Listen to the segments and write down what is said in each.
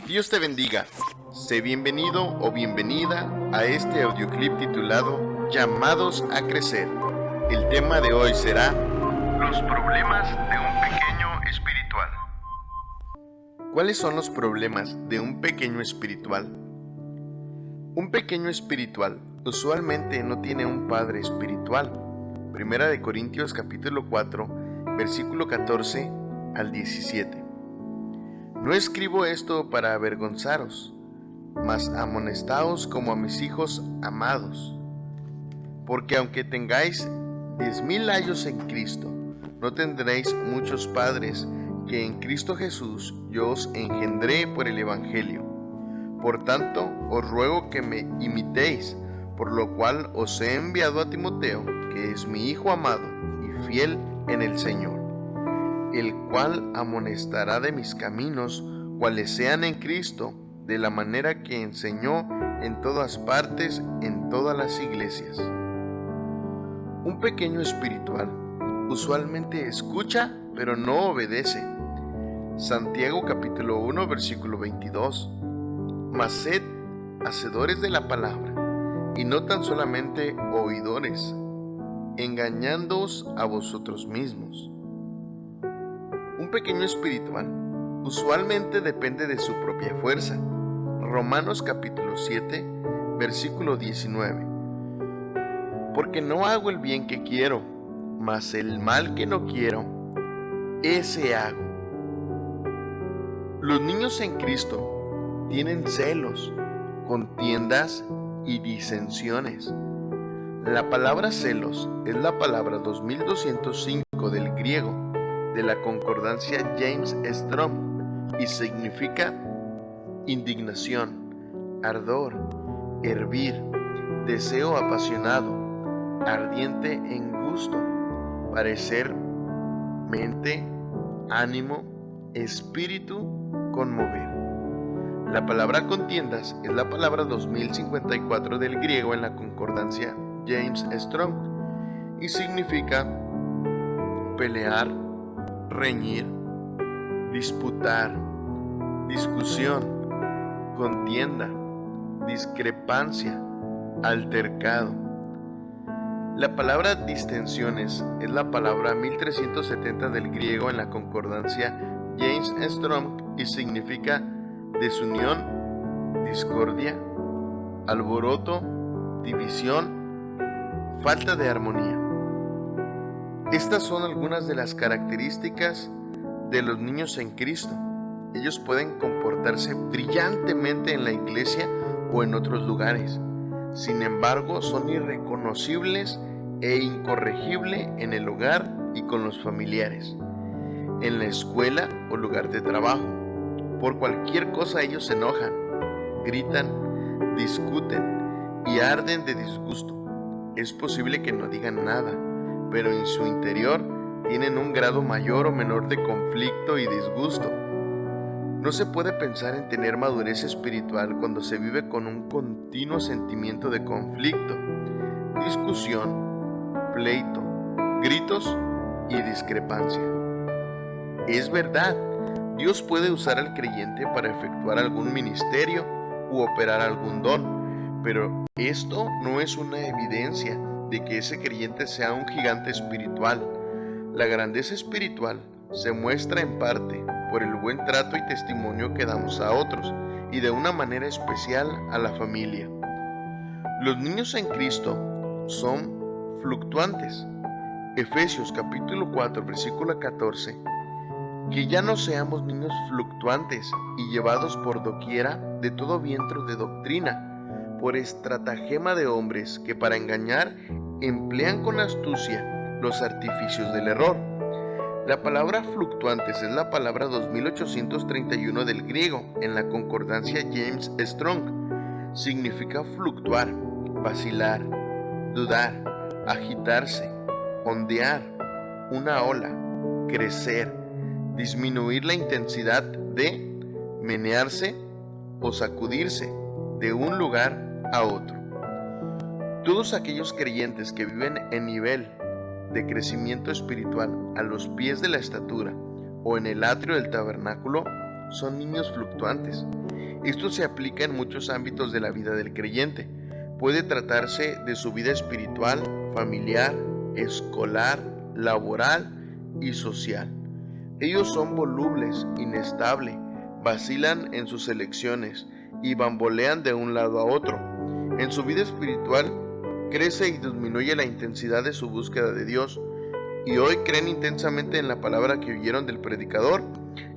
Dios te bendiga. Sé bienvenido o bienvenida a este audioclip titulado Llamados a Crecer. El tema de hoy será los problemas de un pequeño espiritual. ¿Cuáles son los problemas de un pequeño espiritual? Un pequeño espiritual usualmente no tiene un padre espiritual. Primera de Corintios capítulo 4, versículo 14 al 17. No escribo esto para avergonzaros, mas amonestaos como a mis hijos amados. Porque aunque tengáis 10,000 años en Cristo, no tendréis muchos padres que en Cristo Jesús yo os engendré por el Evangelio. Por tanto, os ruego que me imitéis, por lo cual os he enviado a Timoteo, que es mi hijo amado y fiel en el Señor, el cual amonestará de mis caminos, cuales sean en Cristo, de la manera que enseñó en todas partes, en todas las iglesias. Un pequeño espiritual usualmente escucha, pero no obedece. Santiago capítulo 1, versículo 22. Mas sed hacedores de la palabra, y no tan solamente oidores, engañándoos a vosotros mismos. Un pequeño espiritual usualmente depende de su propia fuerza. Romanos capítulo 7, versículo 19. Porque no hago el bien que quiero, mas el mal que no quiero, ese hago. Los niños en Cristo tienen celos, contiendas y disensiones. La palabra celos es la palabra 2205 del griego, de la concordancia James Strong, y significa indignación, ardor, hervir, deseo apasionado, ardiente en gusto, parecer, mente, ánimo, espíritu, conmover. La palabra contiendas es la palabra 2054 del griego en la concordancia James Strong y significa pelear, reñir, disputar, discusión, contienda, discrepancia, altercado. La palabra distensiones es la palabra 1370 del griego en la concordancia James Strong y significa desunión, discordia, alboroto, división, falta de armonía. Estas son algunas de las características de los niños en Cristo. Ellos pueden comportarse brillantemente en la iglesia o en otros lugares. Sin embargo, son irreconocibles e incorregibles en el hogar y con los familiares, en la escuela o lugar de trabajo. Por cualquier cosa ellos se enojan, gritan, discuten y arden de disgusto. Es posible que no digan nada, pero en su interior tienen un grado mayor o menor de conflicto y disgusto. No se puede pensar en tener madurez espiritual cuando se vive con un continuo sentimiento de conflicto, discusión, pleito, gritos y discrepancia. Es verdad, Dios puede usar al creyente para efectuar algún ministerio u operar algún don, pero esto no es una evidencia de que ese creyente sea un gigante espiritual. La grandeza espiritual se muestra en parte por el buen trato y testimonio que damos a otros y de una manera especial a la familia. Los niños en Cristo son fluctuantes. Efesios capítulo 4 versículo 14. Que ya no seamos niños fluctuantes y llevados por doquiera de todo viento de doctrina, por estratagema de hombres que para engañar emplean con astucia los artificios del error. La palabra fluctuantes es la palabra 2831 del griego en la concordancia James Strong. Significa fluctuar, vacilar, dudar, agitarse, ondear, una ola, crecer, disminuir la intensidad de, menearse o sacudirse de un lugar a otro. Todos aquellos creyentes que viven en nivel de crecimiento espiritual a los pies de la estatura o en el atrio del tabernáculo son niños fluctuantes. Esto se aplica en muchos ámbitos de la vida del creyente. Puede tratarse de su vida espiritual, familiar, escolar, laboral y social. Ellos son volubles, inestables, vacilan en sus elecciones y bambolean de un lado a otro. En su vida espiritual crece y disminuye la intensidad de su búsqueda de Dios, y hoy creen intensamente en la palabra que oyeron del predicador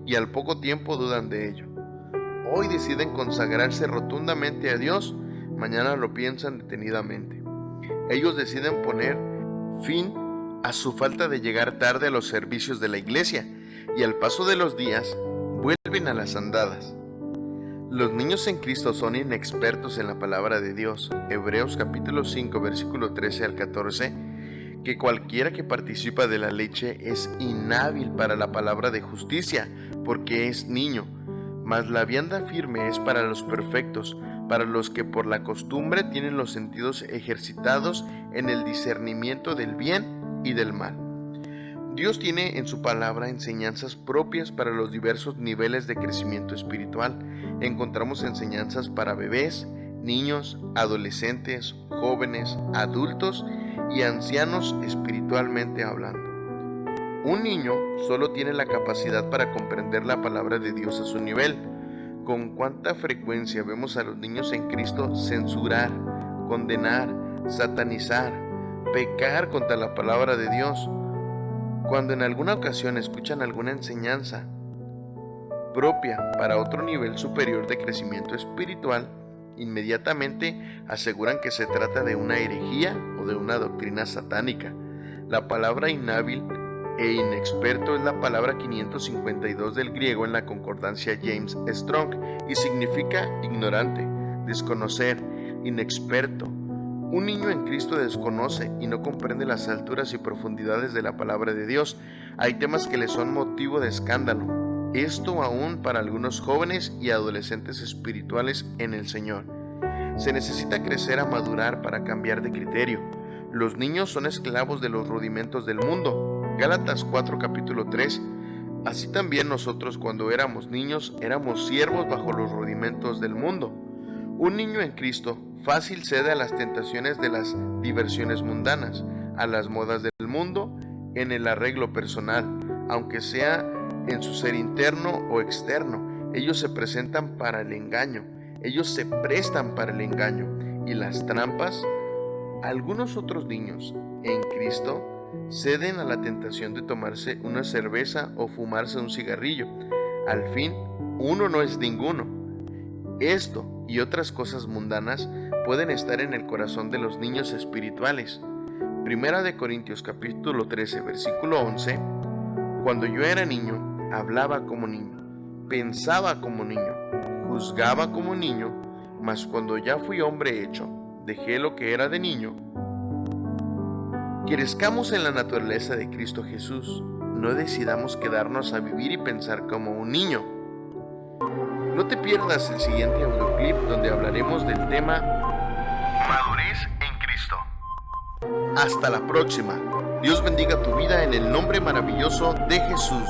y al poco tiempo dudan de ello. Hoy deciden consagrarse rotundamente a Dios, mañana lo piensan detenidamente. Ellos deciden poner fin a su falta de llegar tarde a los servicios de la iglesia, y al paso de los días vuelven a las andadas. Los niños en Cristo son inexpertos en la palabra de Dios. Hebreos capítulo 5, versículo 13 al 14, que cualquiera que participa de la leche es inhábil para la palabra de justicia, porque es niño. Mas la vianda firme es para los perfectos, para los que por la costumbre tienen los sentidos ejercitados en el discernimiento del bien y del mal. Dios tiene en su palabra enseñanzas propias para los diversos niveles de crecimiento espiritual. Encontramos enseñanzas para bebés, niños, adolescentes, jóvenes, adultos y ancianos espiritualmente hablando. Un niño solo tiene la capacidad para comprender la palabra de Dios a su nivel. ¿Con cuánta frecuencia vemos a los niños en Cristo censurar, condenar, satanizar, pecar contra la palabra de Dios? Cuando en alguna ocasión escuchan alguna enseñanza propia para otro nivel superior de crecimiento espiritual, inmediatamente aseguran que se trata de una herejía o de una doctrina satánica. La palabra inhábil e inexperto es la palabra 552 del griego en la concordancia James Strong y significa ignorante, desconocer, inexperto. Un niño en Cristo desconoce y no comprende las alturas y profundidades de la palabra de Dios. Hay temas que le son motivo de escándalo. Esto aún para algunos jóvenes y adolescentes espirituales en el Señor. Se necesita crecer a madurar para cambiar de criterio. Los niños son esclavos de los rudimentos del mundo. Gálatas 4 capítulo 3. Así también nosotros cuando éramos niños éramos siervos bajo los rudimentos del mundo. Un niño en Cristo fácil cede a las tentaciones de las diversiones mundanas, a las modas del mundo, en el arreglo personal, aunque sea en su ser interno o externo. Ellos se presentan para el engaño, ellos se prestan para el engaño y las trampas. Algunos otros niños en Cristo ceden a la tentación de tomarse una cerveza o fumarse un cigarrillo. Al fin, uno no es ninguno. Esto y otras cosas mundanas pueden estar en el corazón de los niños espirituales. Primera de Corintios capítulo 13 versículo 11. Cuando yo era niño, hablaba como niño, pensaba como niño, juzgaba como niño, mas cuando ya fui hombre hecho, dejé lo que era de niño. Crezcamos en la naturaleza de Cristo Jesús. No decidamos quedarnos a vivir y pensar como un niño. No te pierdas el siguiente audioclip donde hablaremos del tema Madurez en Cristo. Hasta la próxima. Dios bendiga tu vida en el nombre maravilloso de Jesús.